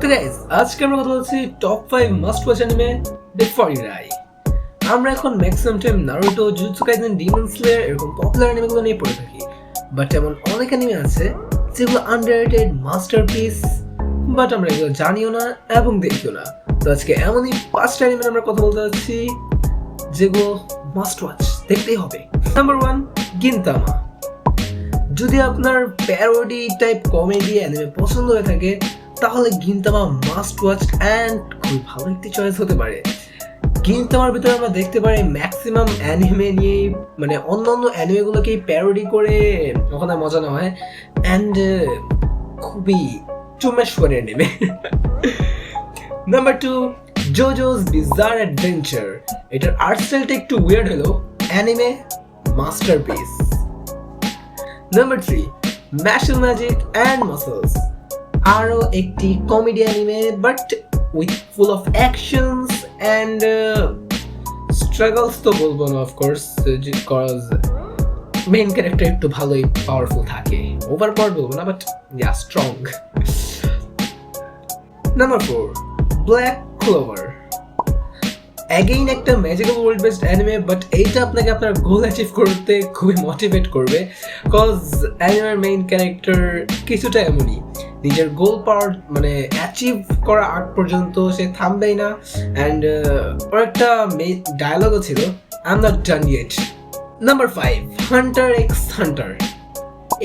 তো গাইস আজকে আমরা কথা বলছি top 5 must watch anime before you die. আমরা এখন maximum time Naruto, Jujutsu Kaisen, demon slayer এরকম পপুলার অ্যানিমেগুলো নিয়ে পড়ে থাকি, বাট এমন অনেক অ্যানিমে আছে যেগুলো আন্ডাররেটেড মাস্টারপিস, বাট আমরা এগুলো জানিও না এবং দেখিও না। তো আজকে এমনই 5টা অ্যানিমে আমরা কথা বলতে যাচ্ছি যেগুলো মাস্ট ওয়াচ, দেখতেই হবে। নাম্বার 1, গিনতামা। যদি আপনার প্যারোডি টাইপ কমেডি অ্যানিমে পছন্দ হয়ে থাকে তাহলে গিনতামা মাস্ট ওয়াচ অ্যান্ড খুব ভালো একটি চয়েস হতে পারে। গিনতামার ভিতরে আমরা দেখতে পারি ম্যাক্সিমাম অ্যানিমে নিয়ে, মানে অন্যান্য অ্যানিমেগুলোকেই প্যারোডি করে ওখানে মজা নেওয়া হয় অ্যান্ড খুবই চুমেশ করে anime. Number 2, JoJo's bizarre adventure. এটার আর্ট স্টাইলটা একটু উইয়ার্ড হলো, anime masterpiece. Number 3, mashle magic and muscles. আরো একটি comedy anime but with full of actions and struggles তো বলবো না অফকোর্স, বিকজ মেইন ক্যারেক্টার একটু ভালোই পাওয়ারফুল থাকে, ওভার পাওয়ার বলবো না but yeah strong. Number 4, black clover. Again একটা magical world based anime, but এইটা আপনাকে আপনার গোল অ্যাচিভ করতে খুবই মোটিভেট করবে, কজ অ্যানিমের মেইন ক্যারেক্টার কিছুটা এমনই, নিজের গোল পাওয়ার মানে অ্যাচিভ করা আগ পর্যন্ত সে থামবেই না। অ্যান্ড ওর একটা ডায়লগও ছিল, I am not done yet. Number 5, Hunter x Hunter.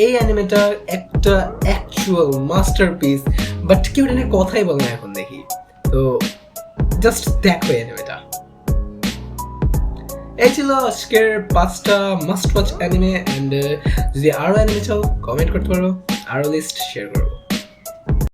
এই অ্যানিমেটা একটা অ্যাকচুয়াল মাস্টারপিস, বাট কেউ এটা নিয়ে কথাই বলে না এখন দেখি, তো জাস্ট দেখো অ্যানিমেটা। এই ছিল আজকের 5টা মাস্ট ওয়াচ অ্যানিমে, অ্যান্ড যদি আরো অ্যানিমে চাও কমেন্ট করতে পারো, আরো লিস্ট শেয়ার করবো।